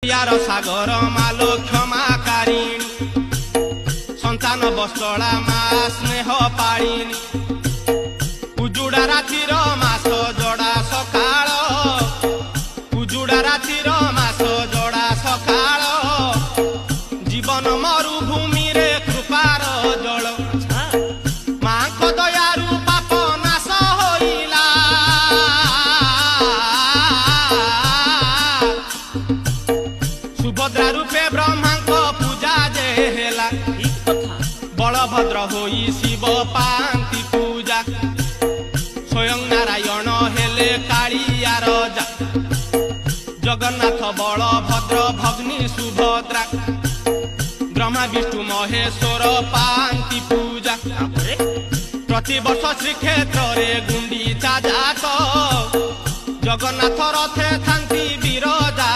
यार सागर मालो क्षमाकारिणी संतान बस्तला मा स्नेह पाळिनी उजुड़ा रातिर मास जोड़ा सकाळ उजुड़ा रातिर मास जोड़ा सकाळ जीवन मरुभूमि रे कृपार जल मांख दयारु पाप नाश होइला सुभद्रा रूपे ब्रह्मा को पूजा जे हेला बलभद्र होई शिव पांति पूजा स्वयं नारायण हेले कालिया राजा जगन्नाथ बलभद्र भग्नी सुभद्रा ब्रह्मा विष्णु महेश्वर पांति पूजा प्रति वर्ष श्रीक्षेत्र रे गुंडीचा जात जगन्नाथ रथे थांती विरजा।